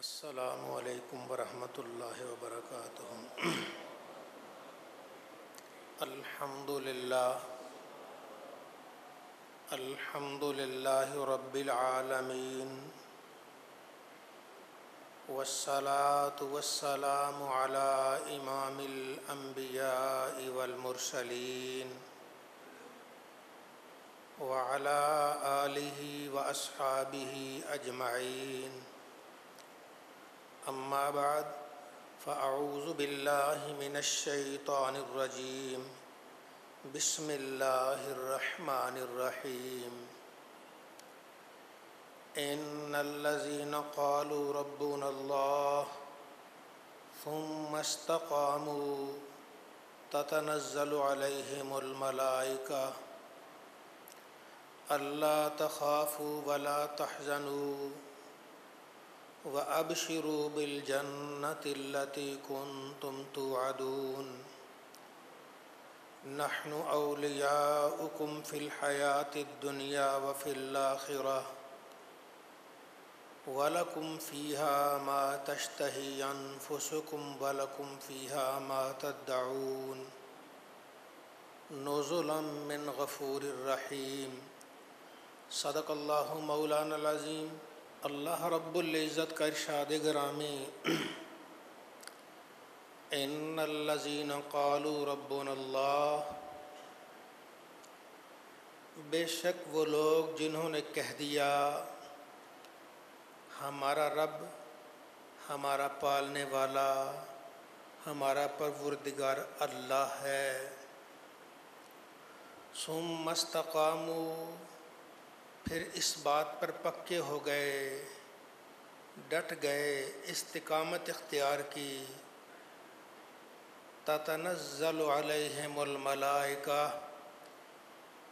السلام علیکم ورحمۃ اللہ وبرکاتہ۔ الحمد للہ رب العالمین، والصلاة والسلام علی امام الانبیاء والمرسلین وعلی آلہ واصحابہ اجمعین، اما بعد فاعوذ باللہ من الشیطان الرجیم، بسم اللہ الرحمن الرحیم۔ ان الذین قالوا ربنا اللہ ثم استقاموا تتنزل علیہم الملائکہ الا تخافوا ولا تحزنوا وَأَبْشِرُوا بِالْجَنَّةِ الَّتِي كُنْتُمْ تُوعَدُونَ نَحْنُ أَوْلِيَاؤُكُمْ فِي الْحَيَاةِ الدُّنْيَا وَفِي الْآخِرَةِ وَلَكُمْ فِيهَا مَا تَشْتَهِي أَنفُسُكُمْ وَلَكُمْ فِيهَا مَا تَدَّعُونَ نُزُلًا مِّنْ غَفُورٍ رَّحِيمٍ۔ صدق اللہ مولانا العظیم۔ اللہ رب العزت کا ارشاد گرامی، ان الذین قالوا ربنا اللہ، بے شک وہ لوگ جنہوں نے کہہ دیا ہمارا رب، ہمارا پالنے والا، ہمارا پروردگار اللہ ہے، ثم استقاموا، پھر اس بات پر پکے ہو گئے، ڈٹ گئے، استقامت اختیار کی، تتنزل علیہم الملائکہ،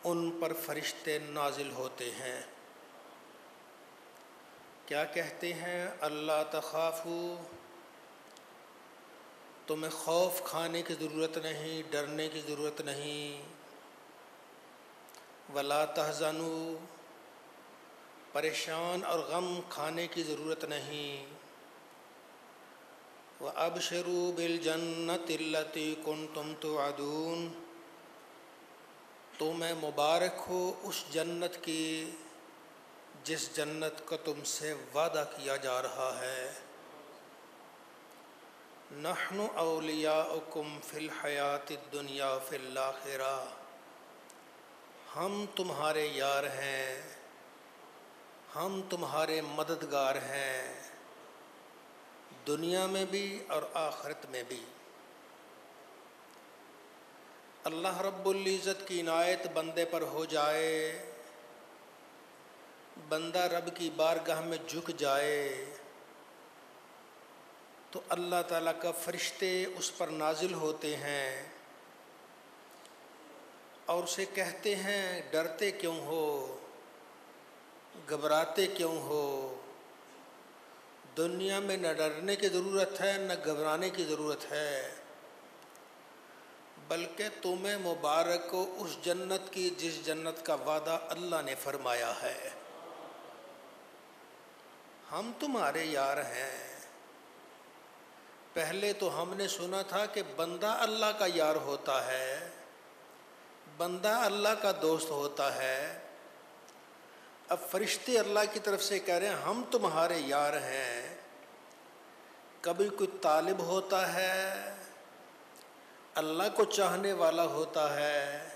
ان پر فرشتے نازل ہوتے ہیں۔ کیا کہتے ہیں؟ اللہ تخافوا، تمہیں خوف کھانے کی ضرورت نہیں، ڈرنے کی ضرورت نہیں، ولا تحزنوا، پریشان اور غم کھانے کی ضرورت نہیں، وَأَبْشِرُوا بِالْجَنَّةِ الَّتِي كُنْتُمْ تُوعَدُونَ، تمہیں مبارک ہو اس جنت کی جس جنت کا تم سے وعدہ کیا جا رہا ہے۔ نَحْنُ أَوْلِيَاؤُكُمْ فِي الْحَيَاةِ الدُّنْيَا وَفِي الْآخِرَةِ، ہم تمہارے یار ہیں، ہم تمہارے مددگار ہیں، دنیا میں بھی اور آخرت میں بھی۔ اللہ رب العزت کی عنایت بندے پر ہو جائے، بندہ رب کی بارگاہ میں جھک جائے تو اللہ تعالیٰ کا فرشتے اس پر نازل ہوتے ہیں اور اسے کہتے ہیں ڈرتے کیوں ہو، گھبراتے کیوں ہو؟ دنیا میں نہ ڈرنے کی ضرورت ہے نہ گھبرانے کی ضرورت ہے، بلکہ تمہیں مبارک ہو اس جنت کی جس جنت کا وعدہ اللہ نے فرمایا ہے۔ ہم تمہارے یار ہیں۔ پہلے تو ہم نے سنا تھا کہ بندہ اللہ کا یار ہوتا ہے، بندہ اللہ کا دوست ہوتا ہے، اب فرشتے اللہ کی طرف سے کہہ رہے ہیں ہم تمہارے یار ہیں۔ کبھی کوئی طالب ہوتا ہے، اللہ کو چاہنے والا ہوتا ہے،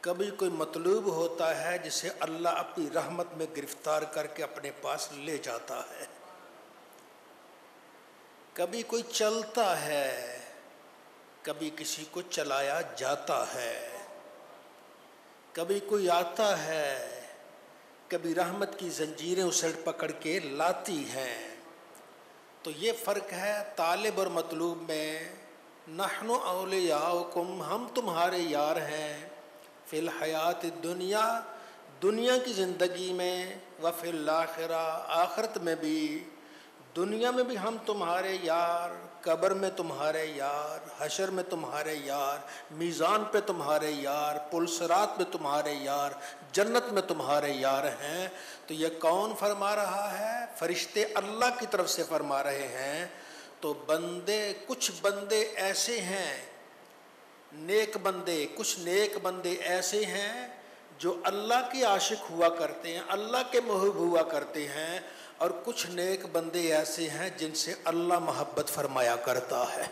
کبھی کوئی مطلوب ہوتا ہے جسے اللہ اپنی رحمت میں گرفتار کر کے اپنے پاس لے جاتا ہے، کبھی کوئی چلتا ہے، کبھی کسی کو چلایا جاتا ہے، کبھی کوئی آتا ہے، کبھی رحمت کی زنجیریں اسے پکڑ کے لاتی ہیں۔ تو یہ فرق ہے طالب اور مطلوب میں۔ نحن اولیاؤکم، ہم تمہارے یار ہیں، فی الحیات الدنیا، دنیا کی زندگی میں، وفی الآخرہ، آخرت میں بھی۔ دنیا میں بھی ہم تمہارے یار، قبر میں تمہارے یار، حشر میں تمہارے یار، میزان پہ تمہارے یار، پل صراط میں تمہارے یار، جنت میں تمہارے یار ہیں۔ تو یہ کون فرما رہا ہے؟ فرشتے اللہ کی طرف سے فرما رہے ہیں۔ تو بندے، کچھ بندے ایسے ہیں نیک بندے، کچھ نیک بندے ایسے ہیں جو اللہ کے عاشق ہوا کرتے ہیں، اللہ کے محب ہوا کرتے ہیں، اور کچھ نیک بندے ایسے ہیں جن سے اللہ محبت فرمایا کرتا ہے۔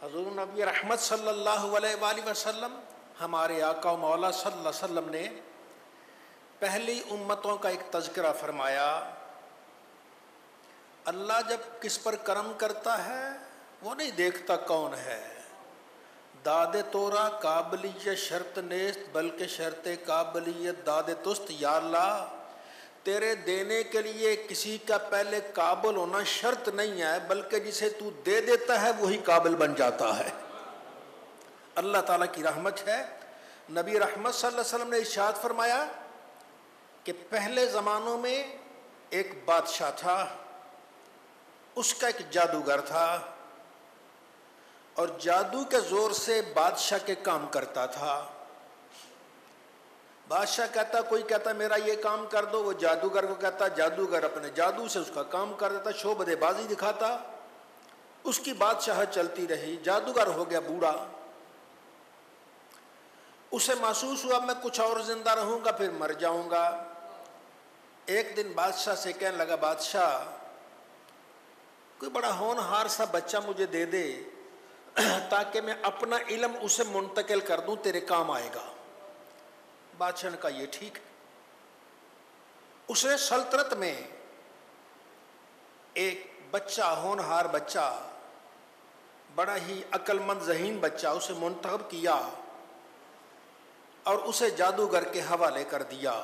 حضور نبی رحمت صلی اللہ علیہ وآلہ وسلم، ہمارے آقا و مولا صلی اللہ علیہ وسلم نے پہلی امتوں کا ایک تذکرہ فرمایا۔ اللہ جب کس پر کرم کرتا ہے وہ نہیں دیکھتا کون ہے۔ داد تورا قابلیت شرط نیست بلکہ شرط قابلیت داد تست۔ یا اللہ تیرے دینے کے لیے کسی کا پہلے قابل ہونا شرط نہیں ہے، بلکہ جسے تو دے دیتا ہے وہی قابل بن جاتا ہے۔ اللہ تعالیٰ کی رحمت ہے۔ نبی رحمت صلی اللہ علیہ وسلم نے ارشاد فرمایا کہ پہلے زمانوں میں ایک بادشاہ تھا، اس کا ایک جادوگر تھا، اور جادو کے زور سے بادشاہ کے کام کرتا تھا۔ بادشاہ کہتا، کوئی کہتا میرا یہ کام کر دو، وہ جادوگر کو کہتا، جادوگر اپنے جادو سے اس کا کام کر دیتا، شعبدے بازی دکھاتا۔ اس کی بادشاہت چلتی رہی، جادوگر ہو گیا بوڑھا، اسے محسوس ہوا میں کچھ اور زندہ رہوں گا پھر مر جاؤں گا۔ ایک دن بادشاہ سے کہنے لگا، بادشاہ کوئی بڑا ہونہار سا بچہ مجھے دے دے تاکہ میں اپنا علم اسے منتقل کر دوں، تیرے کام آئے گا۔ بادشاہ نے کہا یہ ٹھیک ہے۔ اس نے سلطنت میں ایک بچہ، ہونہار بچہ، بڑا ہی عقل مند ذہین بچہ، اسے منتخب کیا اور اسے جادوگر کے حوالے کر دیا۔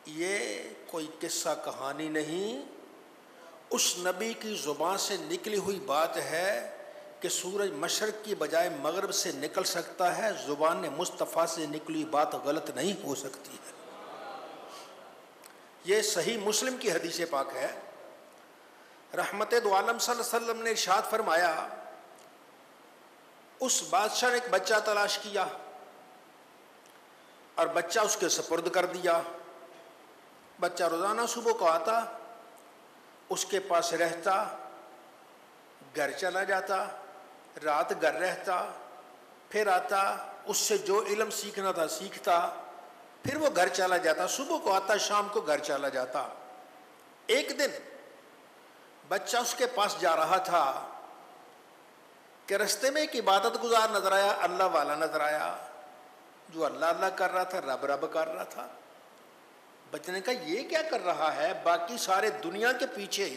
یہ کوئی قصہ کہانی نہیں، اس نبی کی زبان سے نکلی ہوئی بات ہے کہ سورج مشرق کی بجائے مغرب سے نکل سکتا ہے، زبان مصطفیٰ سے نکلی بات غلط نہیں ہو سکتی ہے۔ یہ صحیح مسلم کی حدیث پاک ہے۔ رحمت دو عالم صلی اللہ علیہ وسلم نے ارشاد فرمایا، اس بادشاہ نے ایک بچہ تلاش کیا اور بچہ اس کے سپرد کر دیا۔ بچہ روزانہ صبح کو آتا، اس کے پاس رہتا، گھر چلا جاتا، رات گھر رہتا، پھر آتا، اس سے جو علم سیکھنا تھا سیکھتا، پھر وہ گھر چلا جاتا، صبح کو آتا، شام کو گھر چلا جاتا۔ ایک دن بچہ اس کے پاس جا رہا تھا کہ رستے میں ایک عبادت گزار نظر آیا، اللہ والا نظر آیا، جو اللہ اللہ کر رہا تھا، رب رب کر رہا تھا۔ بچے نے کہا یہ کیا کر رہا ہے؟ باقی سارے دنیا کے پیچھے،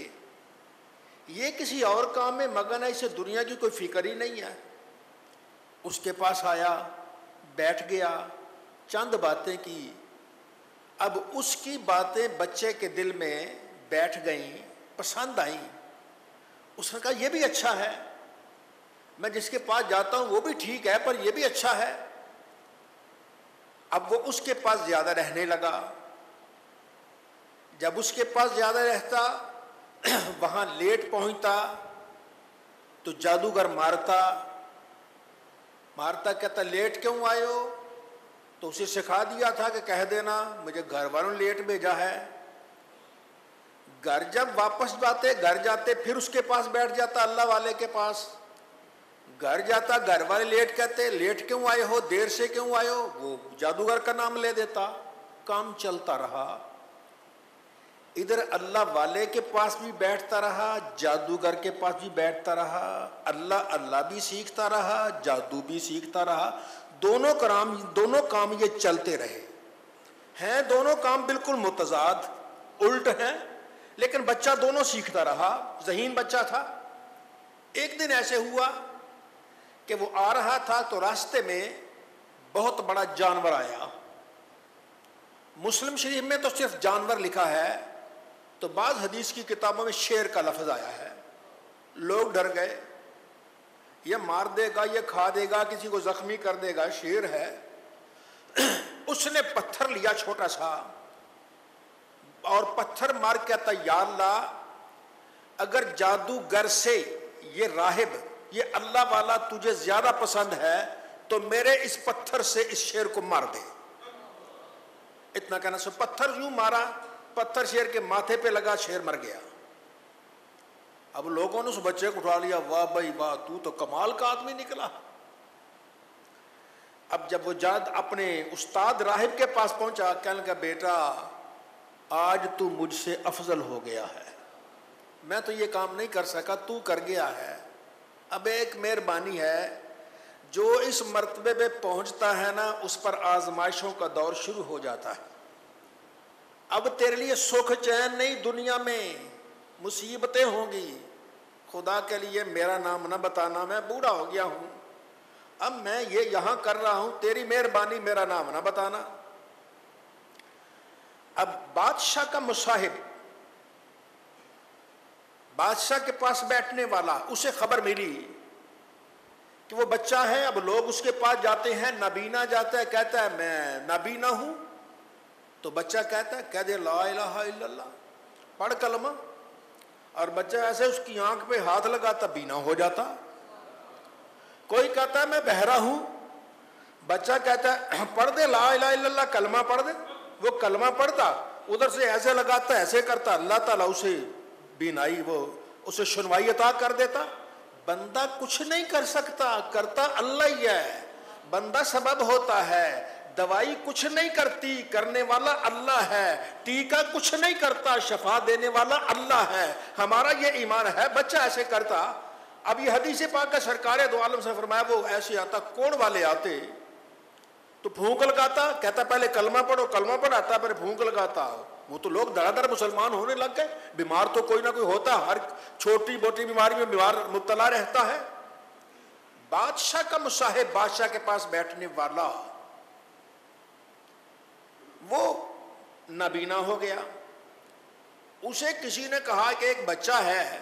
یہ کسی اور کام میں مگن ہے، اسے دنیا کی کوئی فکر ہی نہیں ہے۔ اس کے پاس آیا، بیٹھ گیا، چند باتیں کی۔ اب اس کی باتیں بچے کے دل میں بیٹھ گئیں، پسند آئیں۔ اس نے کہا یہ بھی اچھا ہے، میں جس کے پاس جاتا ہوں وہ بھی ٹھیک ہے، پر یہ بھی اچھا ہے۔ اب وہ اس کے پاس زیادہ رہنے لگا۔ جب اس کے پاس زیادہ رہتا، وہاں لیٹ پہنچتا تو جادوگر مارتا کہتا لیٹ کیوں آئے ہو؟ تو اسے سکھا دیا تھا کہ کہہ دینا مجھے گھر والوں نے لیٹ بھیجا ہے۔ گھر جب واپس جاتے پھر اس کے پاس بیٹھ جاتا، اللہ والے کے پاس۔ گھر جاتا، گھر والے لیٹ کہتے، لیٹ کیوں آئے ہو، دیر سے کیوں آئے ہو؟ وہ جادوگر کا نام لے دیتا۔ کام چلتا رہا، ادھر اللہ والے کے پاس بھی بیٹھتا رہا، جادوگر کے پاس بھی بیٹھتا رہا، اللہ بھی سیکھتا رہا، جادو بھی سیکھتا رہا۔ دونوں کام یہ چلتے رہے ہیں، دونوں کام بالکل متضاد، الٹ ہیں، لیکن بچہ دونوں سیکھتا رہا، ذہین بچہ تھا۔ ایک دن ایسے ہوا کہ وہ آ رہا تھا تو راستے میں بہت بڑا جانور آیا۔ مسلم شریف میں تو صرف جانور لکھا ہے، تو بعض حدیث کی کتابوں میں شیر کا لفظ آیا ہے۔ لوگ ڈر گئے، یہ مار دے گا، یہ کھا دے گا، کسی کو زخمی کر دے گا، شیر ہے۔ اس نے پتھر لیا چھوٹا سا، اور پتھر مار کہتا یا اللہ اگر جادوگر سے یہ راہب یہ اللہ والا تجھے زیادہ پسند ہے تو میرے اس پتھر سے اس شیر کو مار دے. اتنا کہنا سے پتھر یوں مارا, پتھر شیر کے ماتھے پہ لگا, شیر مر گیا. اب لوگوں نے اس بچے کو اٹھا لیا, واہ بھائی واہ تو کمال کا آدمی نکلا. اب جب وہ جاد اپنے استاد راہب کے پاس پہنچا, کہنے لگا بیٹا آج تو مجھ سے افضل ہو گیا ہے, میں تو یہ کام نہیں کر سکا, تو کر گیا ہے. اب ایک مہربانی ہے, جو اس مرتبے پہ پہنچتا ہے نا اس پر آزمائشوں کا دور شروع ہو جاتا ہے. اب تیرے لیے سکھ چین نہیں, دنیا میں مصیبتیں ہوں گی. خدا کے لیے میرا نام نہ بتانا, میں بوڑھا ہو گیا ہوں, اب میں یہ یہاں کر رہا ہوں, تیری مہربانی میرا نام نہ بتانا. اب بادشاہ کا مصاحب, بادشاہ کے پاس بیٹھنے والا, اسے خبر ملی کہ وہ بچہ ہے. اب لوگ اس کے پاس جاتے ہیں, نابینا جاتا ہے, کہتا ہے میں نابینا ہوں. تو بچہ کہتا ہے کہہ دے لا الہ الا اللہ, پڑھ کلمہ. اور بچہ ایسے اس کی آنکھ پہ ہاتھ لگاتا, بینا ہو جاتا. کوئی کہتا ہے میں بہرا ہوں, بچہ کہتا ہے پڑھ دے لا الہ الا اللہ, کلمہ پڑھ دے. وہ کلمہ پڑھتا, ادھر سے ایسے لگاتا ایسے کرتا, اللہ تعالیٰ اسے بینائی, وہ اسے سنوائی عطا کر دیتا. بندہ کچھ نہیں کر سکتا, کرتا اللہ ہی ہے. بندہ سبب ہوتا ہے, دوائی کچھ نہیں کرتی, کرنے والا اللہ ہے. ٹیکا کچھ نہیں کرتا, شفا دینے والا اللہ ہے. ہمارا یہ ایمان ہے. بچہ ایسے کرتا. اب یہ حدیث پاک کا سرکار دو عالم سے فرمایا, وہ ایسے آتا, کوڑ والے آتے تو پھونک لگاتا, کہتا پہلے کلمہ پڑھو, کلمہ پڑھاتا پھر پھونک لگاتا. وہ تو لوگ دھڑا دھڑ مسلمان ہونے لگ گئے. بیمار تو کوئی نہ کوئی ہوتا, ہر چھوٹی موٹی بیماری میں بیمار مبتلا رہتا ہے. بادشاہ کا مصاحب, بادشاہ کے پاس بیٹھنے والا, وہ نابینا ہو گیا. اسے کسی نے کہا کہ ایک بچہ ہے,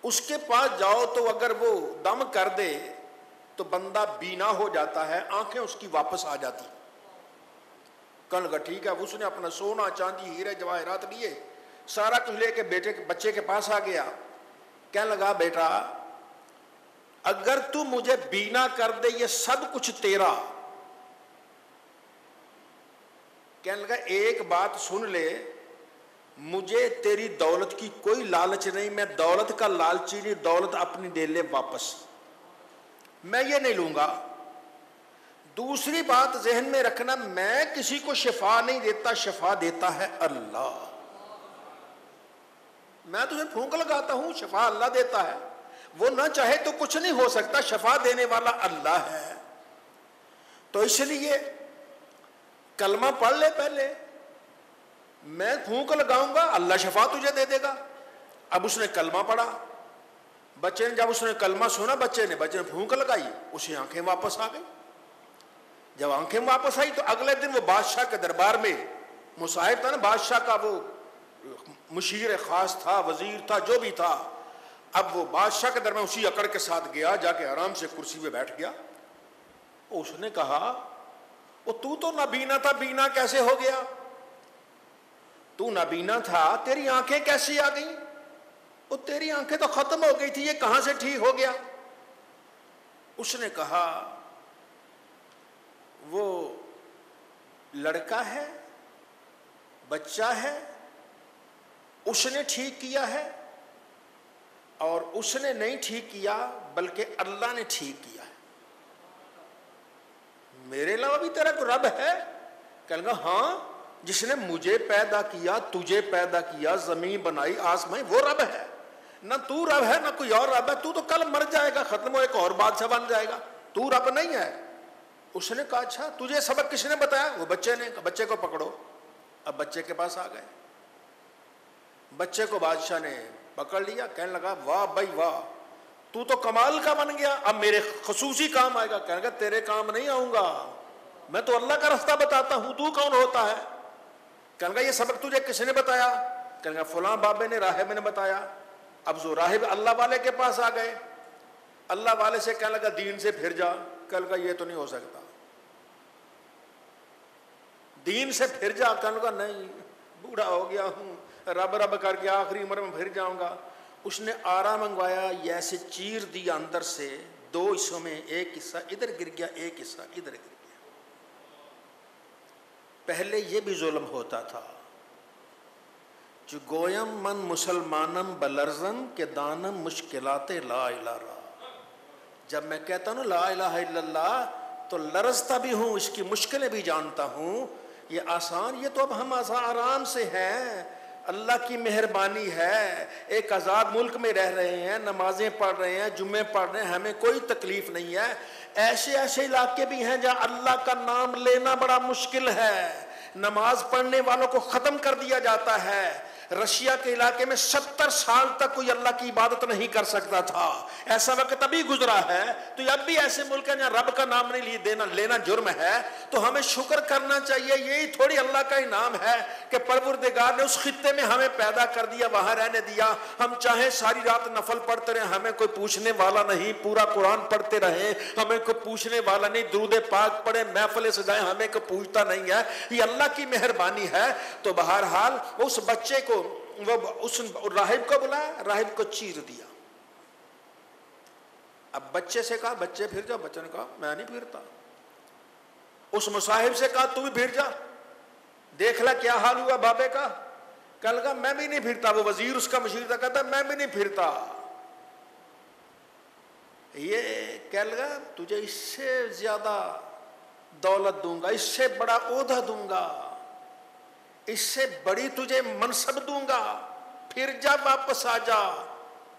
اس کے پاس جاؤ تو اگر وہ دم کر دے تو بندہ بینا ہو جاتا ہے, آنکھیں اس کی واپس آ جاتی. کہنے لگا ٹھیک ہے. اس نے اپنا سونا چاندی ہیرے جواہرات لیے, سارا کچھ لے کے بچے کے پاس آ گیا. کہنے لگا بیٹا اگر تو مجھے بینا کر دے یہ سب کچھ تیرا. کہنے لگا ایک بات سن لے, مجھے تیری دولت کی کوئی لالچ نہیں, میں دولت کا لالچی نہیں, دولت اپنی دے لے واپس, میں یہ نہیں لوں گا. دوسری بات ذہن میں رکھنا, میں کسی کو شفا نہیں دیتا, شفا دیتا ہے اللہ. میں تجھے پھونک لگاتا ہوں, شفا اللہ دیتا ہے. وہ نہ چاہے تو کچھ نہیں ہو سکتا, شفا دینے والا اللہ ہے. تو اس لیے کلمہ پڑھ لے پہلے, میں پھونک لگاؤں گا, اللہ شفا تجھے دے دے گا. اب اس نے کلمہ پڑھا. بچے نے جب اس نے کلمہ سنا, بچے نے پھونک لگائی, اسے آنکھیں واپس آ گئی. جب آنکھیں واپس آئی تو اگلے دن وہ بادشاہ کے دربار میں, مصاحب تھا نا بادشاہ کا, وہ مشیر خاص تھا, وزیر تھا, جو بھی تھا. اب وہ بادشاہ کے دربار اسی اکڑ کے ساتھ گیا, جا کے آرام سے کرسی پہ بیٹھ گیا. اس نے کہا وہ تو نابینا تھا, بینا کیسے ہو گیا؟ تو نابینا تھا, تیری آنکھیں کیسی آ گئیں؟ وہ تیری آنکھیں تو ختم ہو گئی تھی, یہ کہاں سے ٹھیک ہو گیا؟ اس نے کہا وہ لڑکا ہے, بچہ ہے, اس نے ٹھیک کیا ہے, اور اس نے نہیں ٹھیک کیا بلکہ اللہ نے ٹھیک کیا ہے. میرے علاوہ بھی تیرا کوئی رب ہے؟ کہنے لگا ہاں, جس نے مجھے پیدا کیا, تجھے پیدا کیا, زمین بنائی, آسمان, وہ رب ہے. نہ تو رب ہے نہ کوئی اور رب ہے, تو کل مر جائے گا, ختم ہو, ایک اور بادشاہ بن جائے گا, تو رب نہیں ہے. اس نے کہا اچھا تجھے سبق کس نے بتایا؟ وہ بچے نے. بچے کو پکڑو. اب بچے کے پاس آ گئے, بچے کو بادشاہ نے پکڑ لیا. کہنے لگا واہ بھائی واہ, تو کمال کا بن گیا, اب میرے خصوصی کام آئے گا. کہنے لگا تیرے کام نہیں آؤں گا, میں تو اللہ کا راستہ بتاتا ہوں, تو کون ہوتا ہے؟ کہنے لگا یہ سبق تجھے کس نے بتایا؟ کہنے لگا فلاں بابے نے, راہب نے بتایا. اب جو راہب اللہ والے کے پاس آ گئے, اللہ والے سے کہنے لگا دین سے پھر جا. کہنے لگا یہ تو نہیں ہو سکتا, دین سے پھر جا. کہنے لگا نہیں, بوڑھا ہو گیا ہوں، رب رب کر کے آخری عمر میں پھر جاؤں گا. اس نے آرا منگوایا، یہ ایسے چیر دیا اندر سے 2 حصوں میں، ایک حصہ ادھر گر گیا، ایک حصہ ادھر گر گیا. پہلے یہ بھی ظلم ہوتا تھا. جو گویم من مسلمانم بلرزن کے دانم مشکلات لا الہ را. جب میں کہتا ہوں لا الہ الا اللہ تو لرزتا بھی ہوں، اس کی مشکلیں بھی جانتا ہوں. یہ آسان، یہ تو اب ہم آرام سے ہیں، اللہ کی مہربانی ہے. ایک آزاد ملک میں رہ رہے ہیں، نمازیں پڑھ رہے ہیں، جمعے پڑھ رہے ہیں، ہمیں کوئی تکلیف نہیں ہے. ایسے علاقے بھی ہیں جہاں اللہ کا نام لینا بڑا مشکل ہے، نماز پڑھنے والوں کو ختم کر دیا جاتا ہے. رشیا کے علاقے میں 70 سال تک کوئی اللہ کی عبادت نہیں کر سکتا تھا. ایسا وقت ابھی گزرا ہے. تو اب بھی ایسے ملک ہیں جہاں رب کا نام نہیں لینا جرم ہے. تو ہمیں شکر کرنا چاہیے. یہی تھوڑی اللہ کا انعام ہے کہ پروردگار نے اس خطے میں ہمیں پیدا کر دیا، وہاں رہنے دیا. ہم چاہیں ساری رات نفل پڑھتے رہیں، ہمیں کوئی پوچھنے والا نہیں. پورا قرآن پڑھتے رہیں، ہمیں کوئی پوچھنے والا نہیں. درود پاک پڑھیں، محفل سجائیں، ہمیں کوئی پوچھتا نہیں ہے. یہ اللہ کی مہربانی ہے. تو بہرحال اس بچے کو، وہ اس راہب کو بلایا، راہب کو چیر دیا. اب بچے سے کہا بچے پھر جا. بچے نے کہا میں نہیں پھرتا. اس مصاحب سے کہا تو بھی پھر جا، دیکھ لے کیا حال ہوا بابے کا. کہنے لگا میں بھی نہیں پھرتا. وہ وزیر اس کا مشیر تھا، کہتا میں بھی نہیں پھرتا. یہ کہنے لگا تجھے اس سے زیادہ دولت دوں گا، اس سے بڑا عہدہ دوں گا، اس سے بڑی تجھے منصب دوں گا، پھر جا واپس آ جا.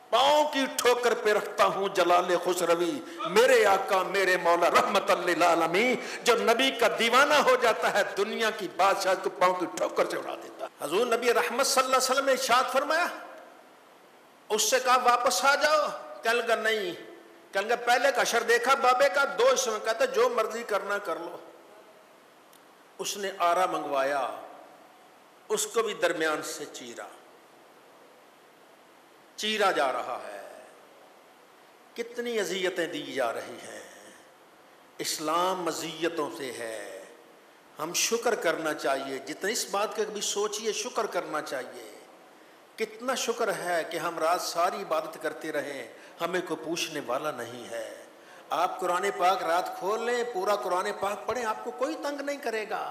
پاؤں کی ٹھوکر پہ رکھتا ہوں جلال خسروی، میرے آقا میرے مولا رحمت للعالمین. جو نبی کا دیوانہ ہو جاتا ہے دنیا کی بادشاہ کو پاؤں کی ٹھوکر سے اڑا دیتا. حضور نبی رحمت صلی اللہ علیہ وسلم نے ارشاد فرمایا، اس سے کہا واپس آ جاؤ. کہنے لگا نہیں. کہنے لگا پہلے کا اشر دیکھا بابے کا 2 حصوں میں. کہتا جو مرضی کرنا کر لو. اس نے آرا منگوایا، اس کو بھی درمیان سے چیرا جا رہا ہے. کتنی اذیتیں دی جا رہی ہیں. اسلام مزیتوں سے ہے. ہم شکر کرنا چاہیے. جتنا اس بات کا کبھی سوچئے، شکر کرنا چاہیے. کتنا شکر ہے کہ ہم رات ساری عبادت کرتے رہیں، ہمیں کوئی پوچھنے والا نہیں ہے. آپ قرآن پاک رات کھول لیں، پورا قرآن پاک پڑھیں، آپ کو کوئی تنگ نہیں کرے گا.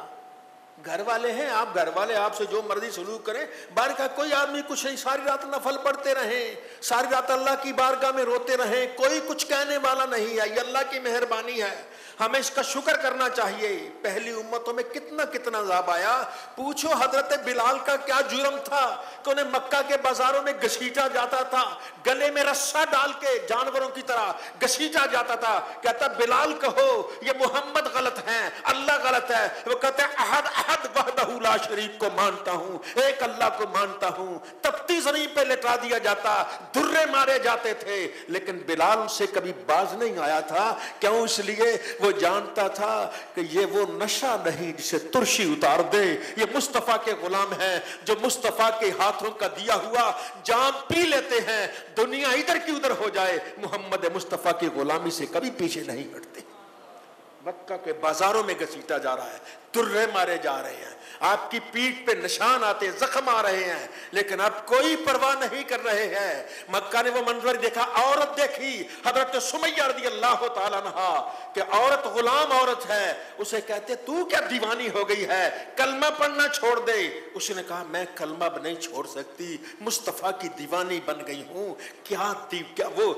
گھر والے ہیں آپ، گھر والے آپ سے جو مرضی سلوک کریں. بارگاہ کوئی آدمی کچھ نہیں، ساری رات نفل پڑھتے رہیں، ساری رات اللہ کی بارگاہ میں روتے رہیں، کوئی کچھ کہنے والا نہیں ہے. یہ اللہ کی مہربانی ہے. ہمیں اس کا شکر کرنا چاہیے. پہلی امتوں میں کتنا عذاب آیا. پوچھو حضرت بلال کا کیا جرم تھا کہ انہیں مکہ کے بازاروں میں گھسیٹا جاتا تھا، گلے میں رسا ڈال کے جانوروں کی طرح گھسیٹا جاتا تھا. کہتا بلال کہو یہ محمد غلط ہیں، اللہ غلط ہے. وہ کہتے ہیں احد وحدہ لا شریک کو مانتا ہوں، ایک اللہ کو مانتا ہوں. تپتی زمین پہ لٹا دیا جاتا، درے مارے جاتے تھے، لیکن بلال سے کبھی باز نہیں آیا تھا. کیوں؟ اس لیے وہ جانتا تھا کہ یہ وہ نشہ نہیں جسے ترشی اتار دے. یہ مصطفیٰ کے غلام ہیں جو مصطفیٰ کے ہاتھوں کا دیا ہوا جام پی لیتے ہیں. دنیا ادھر کی ادھر ہو جائے، محمد مصطفیٰ کی غلامی سے کبھی پیچھے نہیں ہٹتے. مکہ کے بازاروں میں گھسیٹا جا رہا ہے، درے مارے جا رہے ہیں، آپ کی پیٹھ پہ نشان آتے، زخم آ رہے ہیں، لیکن آپ کوئی پرواہ نہیں کر رہے ہیں. مکہ نے وہ منظر دیکھا. عورت دیکھی حضرت سمیہ رضی اللہ تعالیٰ عنہا کہ عورت غلام عورت ہے. اسے کہتے تو کیا دیوانی ہو گئی ہے، کلمہ پڑھنا چھوڑ دے. اس نے کہا میں کلمہ نہیں چھوڑ سکتی، مصطفیٰ کی دیوانی بن گئی ہوں. کیا وہ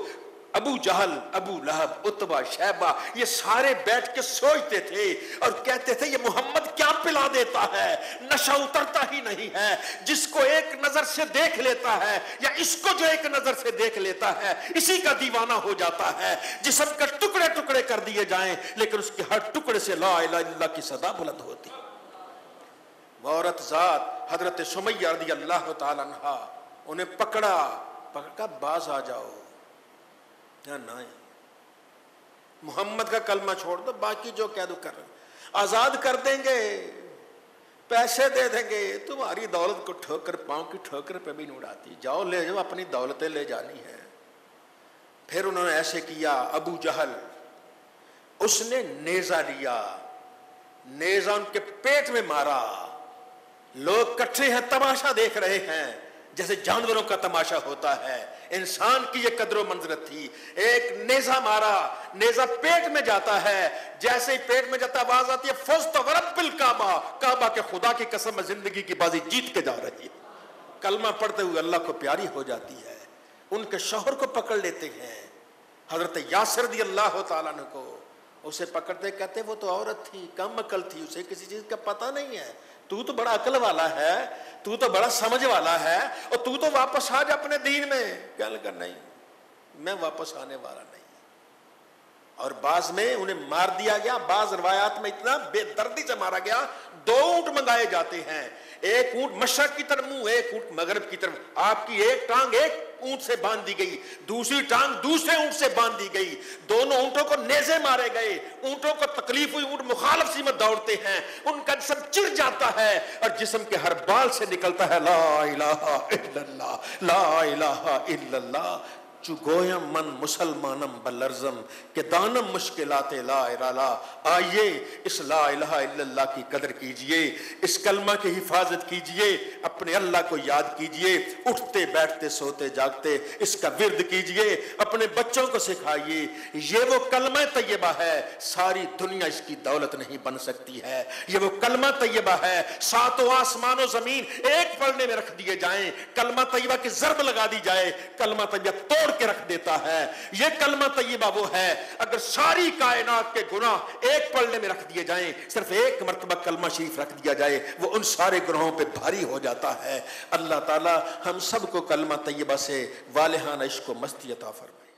ابو جہل، ابو لہب، عتبہ، شیبہ، یہ سارے بیٹھ کے سوچتے تھے اور کہتے تھے یہ محمد کیا پلا دیتا ہے، نشہ اترتا ہی نہیں ہے. جس کو ایک نظر سے دیکھ لیتا ہے یا اس کو جو ایک نظر سے دیکھ لیتا ہے اسی کا دیوانہ ہو جاتا ہے. جسم کا ٹکڑے ٹکڑے کر دیے جائیں لیکن اس کے ہر ٹکڑے سے لا الہ الا اللہ کی صدا بلند ہوتی. وہ عورت ذات حضرت سمیہ رضی اللہ تعالی عنہا انہیں پکڑا باز آ جاؤ. نہیں، محمد کا کلمہ چھوڑ دو، باقی جو کہہ دو کر رہے، آزاد کر دیں گے، پیسے دے دیں گے. تمہاری دولت کو ٹھوکر پاؤں کی ٹھوکر پہ بھی نہیں اڑاتی. جاؤ لے جاؤ، اپنی دولتیں لے جانی ہے. پھر انہوں نے ایسے کیا. ابو جہل اس نے نیزہ لیا، نیزہ ان کے پیٹ میں مارا. لوگ کٹھے ہیں، تماشا دیکھ رہے ہیں جیسے جانوروں کا تماشا ہوتا ہے. انسان کی یہ قدر و منزلت تھی. ایک نیزہ مارا، نیزہ پیٹ میں جاتا ہے، جیسے ہی پیٹ میں جاتا آواز آتی ہے فزت ورب الکعبہ، کعبہ کے خدا کی قسم میں زندگی کی بازی جیت کے جا رہی ہے. کلمہ پڑھتے ہوئے اللہ کو پیاری ہو جاتی ہے. ان کے شوہر کو پکڑ لیتے ہیں، حضرت یاسر رضی اللہ تعالیٰ عنہ کو. اسے پکڑتے کہتے وہ تو عورت تھی، کم عقل تھی، اسے کسی چیز کا پتہ نہیں ہے. تو بڑا عقل والا ہے، تو بڑا سمجھ والا ہے، اور تو واپس آ جا اپنے دین میں. کہنے لگا نہیں، میں واپس آنے والا نہیں. اور بعض میں انہیں مار دیا گیا، بعض روایات میں اتنا بے دردی سے مارا گیا. 2 اونٹ منگائے جاتے ہیں، ایک اونٹ مشرق کی طرف منہ، ایک اونٹ مغرب کی طرف. آپ کی ایک ٹانگ ایک اونٹ سے باندھ دی گئی، دوسری ٹانگ دوسرے اونٹ سے باندھ دی گئی. دونوں اونٹوں کو نیزے مارے گئے. اونٹوں کو تکلیف ہوئی، اونٹ مخالف سمت دوڑتے ہیں، ان کا جسم چڑ جاتا ہے اور جسم کے ہر بال سے نکلتا ہے لا الہ الا اللہ، لا الہ الا اللہ. چو گویم من مسلمانم بلرزم کہ دانم مشکلات لا الہ. آئیے اس لا الہ الا اللہ کی قدر کیجئے، اس کلمہ کی حفاظت کیجئے، اپنے اللہ کو یاد کیجئے، اٹھتے بیٹھتے سوتے جاگتے اس کا ورد کیجئے، اپنے بچوں کو سکھائیے. یہ وہ کلمہ طیبہ ہے، ساری دنیا اس کی دولت نہیں بن سکتی ہے. یہ وہ کلمہ طیبہ ہے، 7 آسمان و زمین ایک پلڑے میں رکھ دیے جائیں، کلمہ طیبہ کی ضرب لگا دی جائے، کلمہ طیبہ توڑ کے رکھ دیتا ہے. یہ کلمہ طیبہ وہ ہے، اگر ساری کائنات کے گناہ ایک پلڑے میں رکھ دیے جائیں، صرف ایک مرتبہ کلمہ شریف رکھ دیا جائے، وہ ان سارے گناہوں پہ بھاری ہو جاتا ہے. اللہ تعالی ہم سب کو کلمہ طیبہ سے والہانہ عشق و مستی عطا فرمائے.